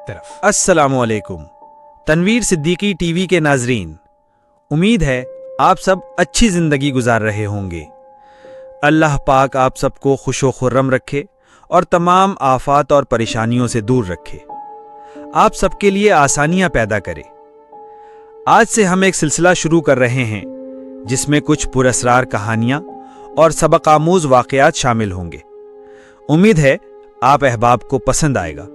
طرف۔ السلام علیکم تنویر صدیقی ٹی وی کے ناظرین، امید ہے آپ سب اچھی زندگی گزار رہے ہوں گے۔ اللہ پاک آپ سب کو خوش و خرم رکھے اور تمام آفات اور پریشانیوں سے دور رکھے، آپ سب کے لیے آسانیاں پیدا کرے۔ آج سے ہم ایک سلسلہ شروع کر رہے ہیں جس میں کچھ پراسرار کہانیاں اور سبق آموز واقعات شامل ہوں گے۔ امید ہے آپ احباب کو پسند آئے گا۔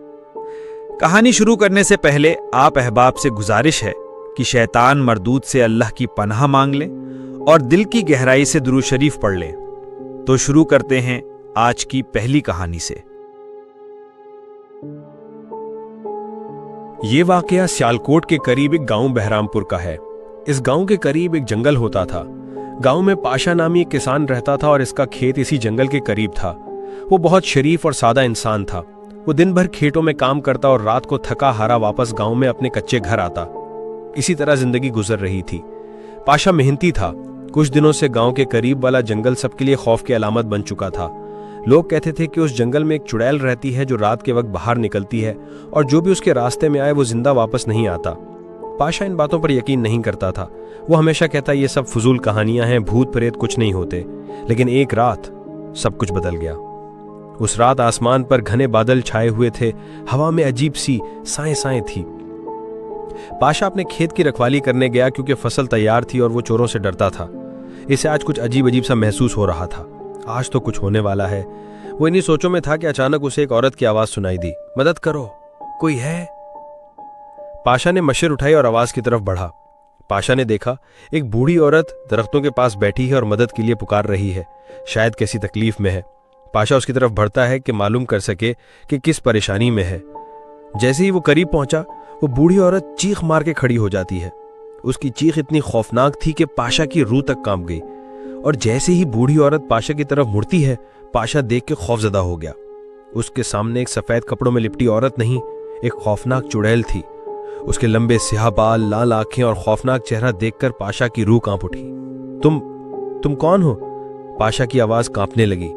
کہانی شروع کرنے سے پہلے آپ احباب سے گزارش ہے کہ شیطان مردود سے اللہ کی پناہ مانگ لیں اور دل کی گہرائی سے درود شریف پڑھ لیں۔ تو شروع کرتے ہیں آج کی پہلی کہانی سے۔ یہ واقعہ سیالکوٹ کے قریب ایک گاؤں بہرام پور کا ہے۔ اس گاؤں کے قریب ایک جنگل ہوتا تھا۔ گاؤں میں پاشا نامی ایک کسان رہتا تھا اور اس کا کھیت اسی جنگل کے قریب تھا۔ وہ بہت شریف اور سادہ انسان تھا۔ وہ دن بھر کھیتوں میں کام کرتا اور رات کو تھکا ہارا واپس گاؤں میں اپنے کچے گھر آتا۔ اسی طرح زندگی گزر رہی تھی۔ پاشا محنتی تھا۔ کچھ دنوں سے گاؤں کے قریب والا جنگل سب کے لیے خوف کی علامت بن چکا تھا۔ لوگ کہتے تھے کہ اس جنگل میں ایک چڑیل رہتی ہے جو رات کے وقت باہر نکلتی ہے اور جو بھی اس کے راستے میں آئے وہ زندہ واپس نہیں آتا۔ پاشا ان باتوں پر یقین نہیں کرتا تھا۔ وہ ہمیشہ کہتا یہ سب فضول کہانیاں ہیں، بھوت پریت کچھ نہیں ہوتے۔ لیکن ایک رات سب کچھ بدل گیا۔ اس رات آسمان پر گھنے بادل چھائے ہوئے تھے، ہوا میں عجیب سی سائیں سائیں تھی۔ پاشا اپنے کھیت کی رکھوالی کرنے گیا کیونکہ فصل تیار تھی اور وہ چوروں سے ڈرتا تھا۔ اسے آج کچھ عجیب سا محسوس ہو رہا تھا۔ آج تو کچھ ہونے والا ہے۔ وہ انہی سوچوں میں تھا کہ اچانک اسے ایک عورت کی آواز سنائی دی، مدد کرو، کوئی ہے؟ پاشا نے مشر اٹھائی اور آواز کی طرف بڑھا۔ پاشا نے دیکھا ایک بوڑھی عورت درختوں کے پاس بیٹھی ہے اور مدد کے لیے پکار رہی ہے، شاید کیسی تکلیف میں ہے۔ پاشا اس کی طرف بڑھتا ہے کہ معلوم کر سکے کہ کس پریشانی میں ہے۔ جیسے ہی وہ قریب پہنچا، وہ بوڑھی عورت چیخ مار کے کھڑی ہو جاتی ہے۔ اس کی چیخ اتنی خوفناک تھی کہ پاشا کی روح تک کانپ گئی، اور جیسے ہی بوڑھی عورت پاشا کی طرف مڑتی ہے، پاشا دیکھ کے خوفزدہ ہو گیا۔ اس کے سامنے ایک سفید کپڑوں میں لپٹی عورت نہیں، ایک خوفناک چڑیل تھی۔ اس کے لمبے سیاہ بال، لال آنکھیں اور خوفناک چہرہ دیکھ کر پاشا کی روح کانپ اٹھی۔ تم کون ہو؟ پاشا کی آواز کانپنے لگی۔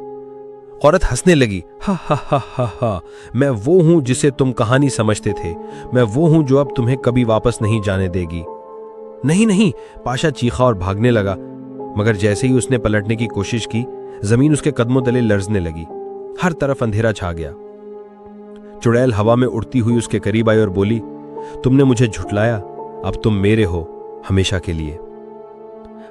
عورت ہنسنے لگی، ہا ہا ہا ہا ہا، میں وہ ہوں جسے تم کہانی سمجھتے تھے، میں وہ ہوں جو اب تمہیں کبھی واپس نہیں جانے دے گی۔ نہیں، پاشا چیخا اور بھاگنے لگا، مگر جیسے ہی اس نے پلٹنے کی کوشش کی، زمین اس کے قدموں تلے لرزنے لگی۔ ہر طرف اندھیرا چھا گیا۔ چڑیل ہوا میں اڑتی ہوئی اس کے قریب آئی اور بولی، تم نے مجھے جھٹلایا، اب تم میرے ہو ہمیشہ کے لیے۔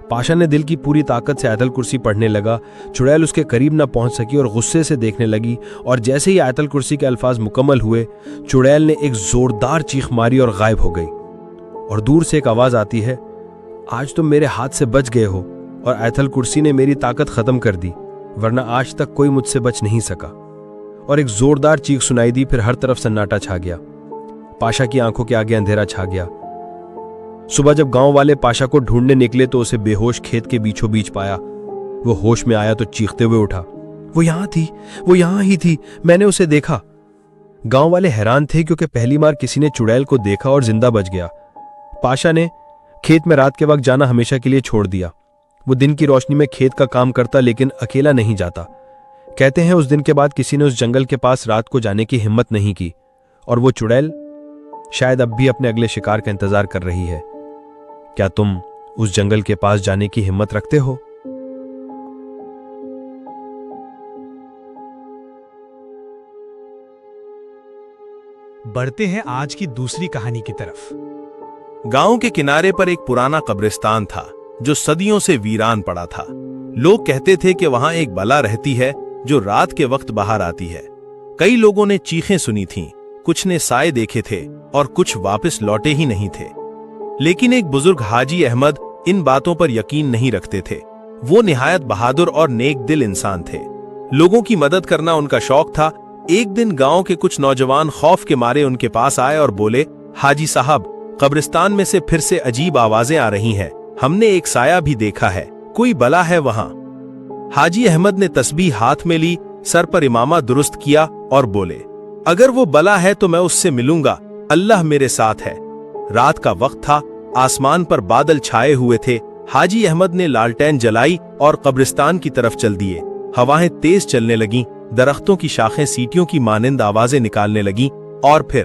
پاشا نے دل کی پوری طاقت سے آیت الکرسی پڑھنے لگا۔ چڑیل اس کے قریب نہ پہنچ سکی اور غصے سے دیکھنے لگی، اور جیسے ہی آیت الکرسی کے الفاظ مکمل ہوئے، چڑیل نے ایک زوردار چیخ ماری اور غائب ہو گئی۔ اور دور سے ایک آواز آتی ہے، آج تم میرے ہاتھ سے بچ گئے ہو، اور آیت الکرسی نے میری طاقت ختم کر دی، ورنہ آج تک کوئی مجھ سے بچ نہیں سکا۔ اور ایک زوردار چیخ سنائی دی، پھر ہر طرف سناٹا چھا گیا۔ پاشا کی آنکھوں کے آگے اندھیرا چھا گیا۔ صبح جب گاؤں والے پاشا کو ڈھونڈنے نکلے تو اسے بے ہوش کھیت کے بیچوں بیچ پایا۔ وہ ہوش میں آیا تو چیختے ہوئے اٹھا، وہ یہاں ہی تھی، میں نے اسے دیکھا۔ گاؤں والے حیران تھے کیونکہ پہلی بار کسی نے چڑیل کو دیکھا اور زندہ بچ گیا۔ پاشا نے کھیت میں رات کے وقت جانا ہمیشہ کے لیے چھوڑ دیا۔ وہ دن کی روشنی میں کھیت کا کام کرتا لیکن اکیلا نہیں جاتا۔ کہتے ہیں اس دن کے بعد کسی نے اس جنگل کے پاس رات کو جانے کی ہمت نہیں کی، اور وہ چڑیل شاید اب بھی اپنے اگلے شکار کا انتظار کر رہی ہے۔ کیا تم اس جنگل کے پاس جانے کی ہمت رکھتے ہو؟ بڑھتے ہیں آج کی دوسری کہانی کی طرف۔ گاؤں کے کنارے پر ایک پرانا قبرستان تھا جو صدیوں سے ویران پڑا تھا۔ لوگ کہتے تھے کہ وہاں ایک بلا رہتی ہے جو رات کے وقت باہر آتی ہے۔ کئی لوگوں نے چیخیں سنی تھیں، کچھ نے سائے دیکھے تھے اور کچھ واپس لوٹے ہی نہیں تھے۔ لیکن ایک بزرگ حاجی احمد ان باتوں پر یقین نہیں رکھتے تھے۔ وہ نہایت بہادر اور نیک دل انسان تھے۔ لوگوں کی مدد کرنا ان کا شوق تھا۔ ایک دن گاؤں کے کچھ نوجوان خوف کے مارے ان کے پاس آئے اور بولے، حاجی صاحب، قبرستان میں سے پھر سے عجیب آوازیں آ رہی ہیں، ہم نے ایک سایہ بھی دیکھا ہے، کوئی بلا ہے وہاں۔ حاجی احمد نے تسبیح ہاتھ میں لی، سر پر امامہ درست کیا اور بولے، اگر وہ بلا ہے تو میں اس سے ملوں گا، اللہ میرے ساتھ ہے۔ رات کا وقت تھا، آسمان پر بادل چھائے ہوئے تھے۔ حاجی احمد نے لالٹین جلائی اور قبرستان کی طرف چل دیے۔ ہوائیں تیز چلنے لگیں، درختوں کی شاخیں سیٹیوں کی مانند آوازیں نکالنے لگیں، اور پھر